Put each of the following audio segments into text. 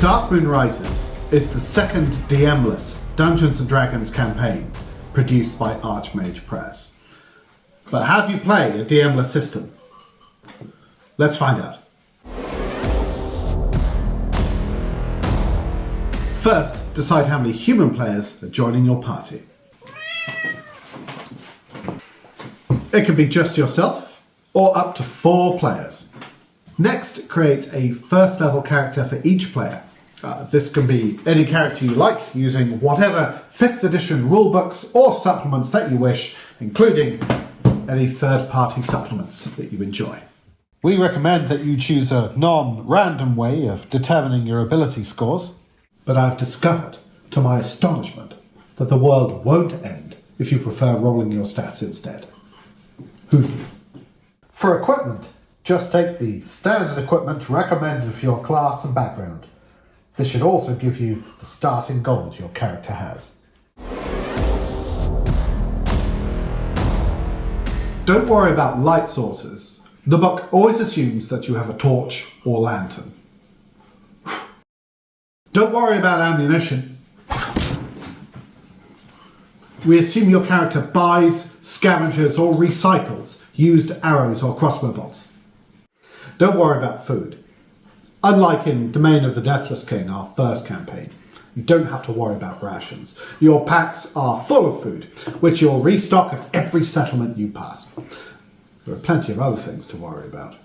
Dark Moon Rises is the second 𝗴𝗆𝘆𝗲 Dungeons & Dragons campaign produced by Archmage Press. But how do you play a 𝗴𝗆𝘆𝗲 system? Let's find out. First, decide how many human players are joining your party. It can be just yourself or up to 4 players. Next, create a first level character for each player. This can be any character you like, using whatever 5th edition rulebooks or supplements that you wish, including any third-party supplements that you enjoy. We recommend that you choose a non-random way of determining your ability scores, but I've discovered, to my astonishment, that the world won't end if you prefer rolling your stats instead. Who knew? For equipment, just take the standard equipment recommended for your class and background. This should also give you the starting gold your character has. Don't worry about light sources. The book always assumes that you have a torch or lantern. Don't worry about ammunition. We assume your character buys, scavenges or recycles used arrows or crossbow bolts. Don't worry about food. Unlike in Domain of the Deathless King, our first campaign, you don't have to worry about rations. Your packs are full of food, which you'll restock at every settlement you pass. There are plenty of other things to worry about.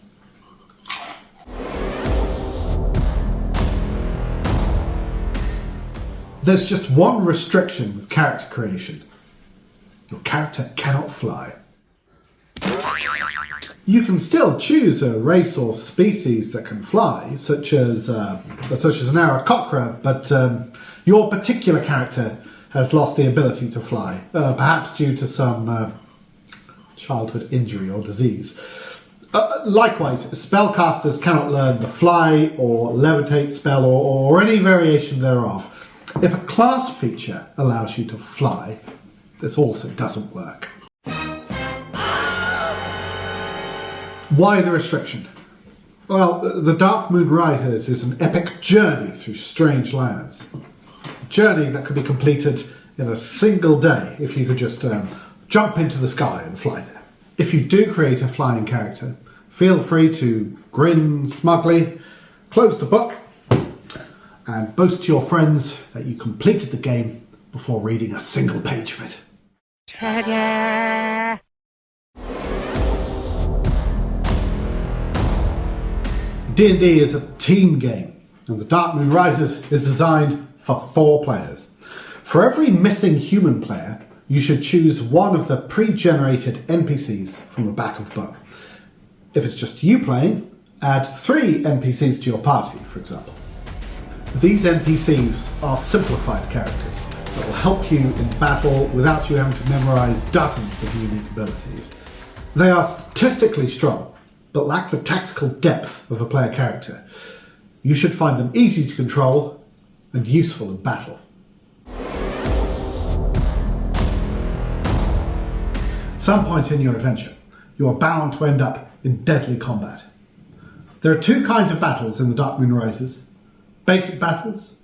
There's just one restriction with character creation. Your character cannot fly. You can still choose a race or species that can fly, such as an 𝗴𝗃𝗲𝗏, but your particular character has lost the ability to fly, perhaps due to some childhood injury or disease. Likewise, spellcasters cannot learn the fly or levitate spell or any variation thereof. If a class feature allows you to fly, this also doesn't work. Why the restriction? Well, the Dark Moon Rises is an epic journey through strange lands. A journey that could be completed in a single day if you could just jump into the sky and fly there. If you do create a flying character, feel free to grin smugly, close the book, and boast to your friends that you completed the game before reading a single page of it. Ta-da! D&D is a team game, and the Dark Moon Rises is designed for 4 players. For every missing human player, you should choose one of the pre-generated NPCs from the back of the book. If it's just you playing, add 3 NPCs to your party, for example. These NPCs are simplified characters that will help you in battle without you having to memorize dozens of unique abilities. They are statistically strong, but lack the tactical depth of a player character. You should find them easy to control and useful in battle. At some point in your adventure, you are bound to end up in deadly combat. There are 2 kinds of battles in the Dark Moon Rises: basic battles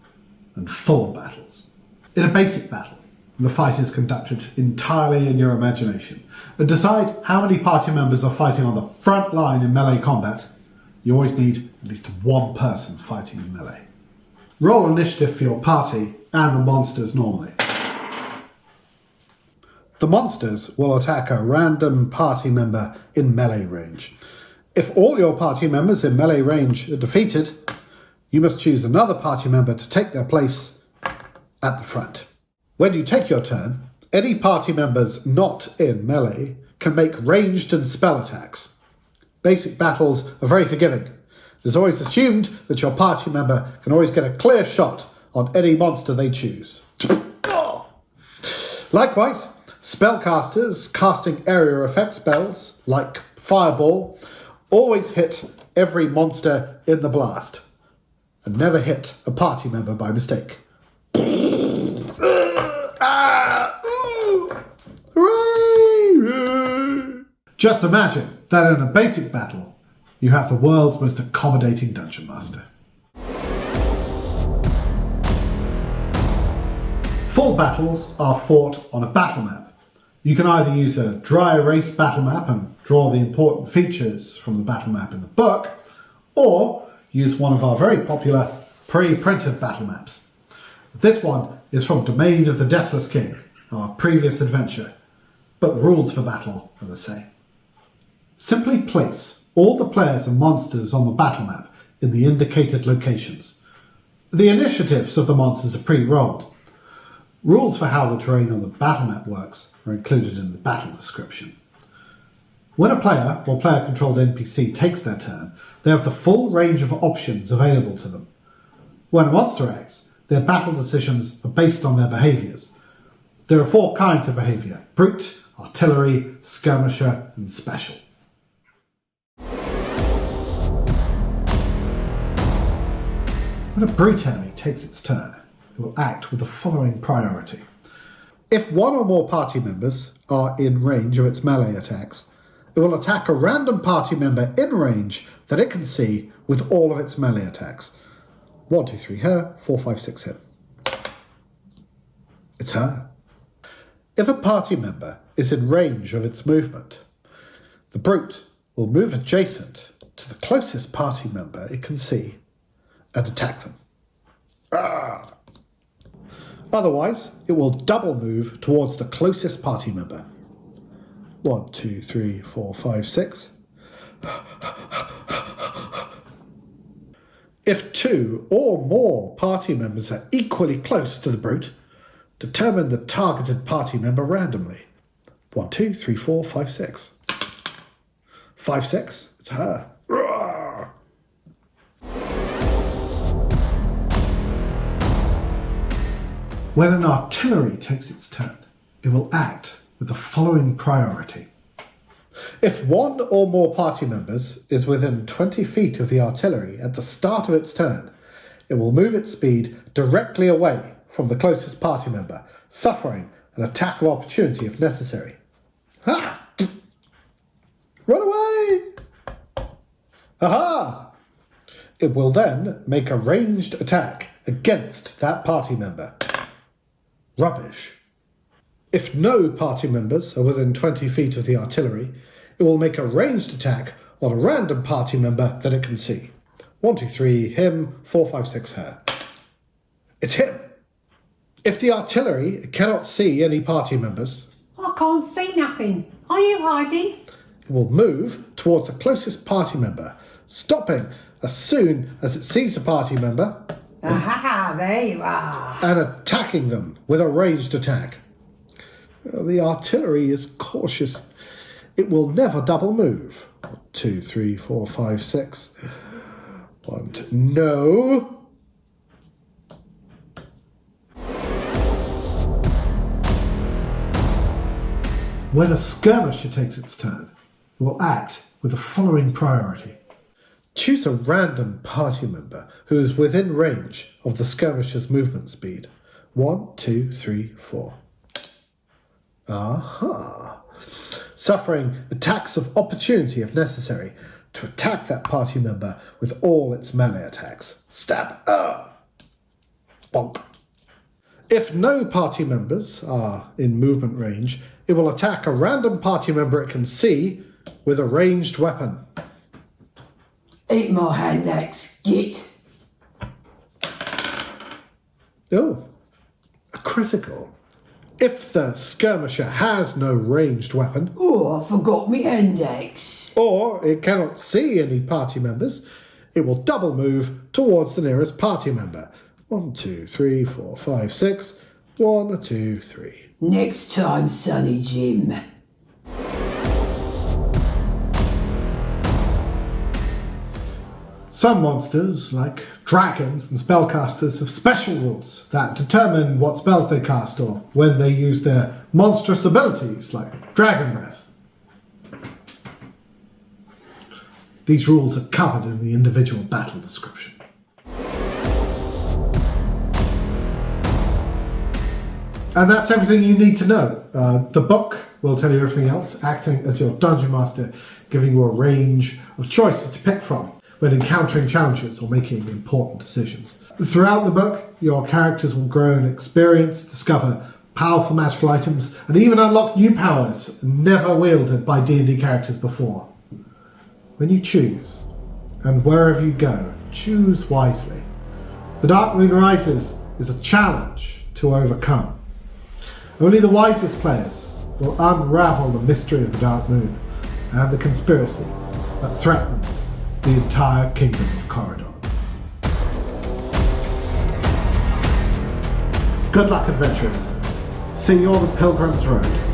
and full battles. In a basic battle, the fight is conducted entirely in your imagination. And decide how many party members are fighting on the front line in melee combat. You always need at least 1 person fighting in melee. Roll initiative for your party and the monsters normally. The monsters will attack a random party member in melee range. If all your party members in melee range are defeated, you must choose another party member to take their place at the front. When you take your turn, any party members not in melee can make ranged and spell attacks. Basic battles are very forgiving. It is always assumed that your party member can always get a clear shot on any monster they choose. Likewise, spellcasters casting area effect spells, like Fireball, always hit every monster in the blast, and never hit a party member by mistake. Just imagine that in a basic battle, you have the world's most accommodating dungeon master. Full battles are fought on a battle map. You can either use a dry erase battle map and draw the important features from the battle map in the book, or use one of our very popular pre-printed battle maps. This one is from Domain of the Deathless King, our previous adventure, but the rules for battle are the same. Simply place all the players and monsters on the battle map in the indicated locations. The initiatives of the monsters are pre-rolled. Rules for how the terrain on the battle map works are included in the battle description. When a player or player-controlled NPC takes their turn, they have the full range of options available to them. When a monster acts, their battle decisions are based on their behaviours. There are 4 kinds of behaviour: brute, artillery, skirmisher, and special. When a brute enemy takes its turn, it will act with the following priority. If one or more party members are in range of its melee attacks, it will attack a random party member in range that it can see with all of its melee attacks. 1, 2, 3, her. 4, 5, 6, him. It's her. If a party member is in range of its movement, the brute will move adjacent to the closest party member it can see and attack them. Arrgh! Otherwise, it will double move towards the closest party member. 1, 2, 3, 4, 5, 6. If 2 or more party members are equally close to the brute, determine the targeted party member randomly. 1, 2, 3, 4, 5, 6. 5, 6, it's her. Arrgh! When an artillery takes its turn, it will act with the following priority. If 1 or more party members is within 20 feet of the artillery at the start of its turn, it will move its speed directly away from the closest party member, suffering an attack of opportunity if necessary. Ha! Run away! Aha! It will then make a ranged attack against that party member. Rubbish. If no party members are within 20 feet of the artillery, it will make a ranged attack on a random party member that it can see. 1, 2, 3, him. 4, 5, 6, her. It's him. If the artillery cannot see any party members, I can't see nothing. Are you hiding? it will move towards the closest party member, stopping as soon as it sees a party member. Aha, there you are. And attacking them with a ranged attack. The artillery is cautious. It will never double move. 2, 3, 4, 5, 6. 1, 2. No. When a skirmisher takes its turn, it will act with the following priority. Choose a random party member who is within range of the skirmisher's movement speed. 1, 2, 3, 4. Aha! Suffering attacks of opportunity if necessary to attack that party member with all its melee attacks. Stab! Bonk! If no party members are in movement range, it will attack a random party member it can see with a ranged weapon. Eat my hand axe, git. Oh, a critical. If the skirmisher has no ranged weapon, Oh, I forgot me hand axe. or it cannot see any party members, it will double move towards the nearest party member. 1, 2, 3, 4, 5, 6. 1, 2, 3. Next time, Sonny Jim. Some monsters, like dragons and spellcasters, have special rules that determine what spells they cast or when they use their monstrous abilities, like dragon breath. These rules are covered in the individual battle description. And that's everything you need to know. The book will tell you everything else, acting as your dungeon master, giving you a range of choices to pick from when encountering challenges or making important decisions. Throughout the book, your characters will grow in experience, discover powerful magical items, and even unlock new powers never wielded by D&D characters before. When you choose, and wherever you go, choose wisely. The Dark Moon Rises is a challenge to overcome. Only the wisest players will unravel the mystery of the Dark Moon and the conspiracy that threatens the entire kingdom of Corridor. Good luck, adventurers. See you on the Pilgrim's Road.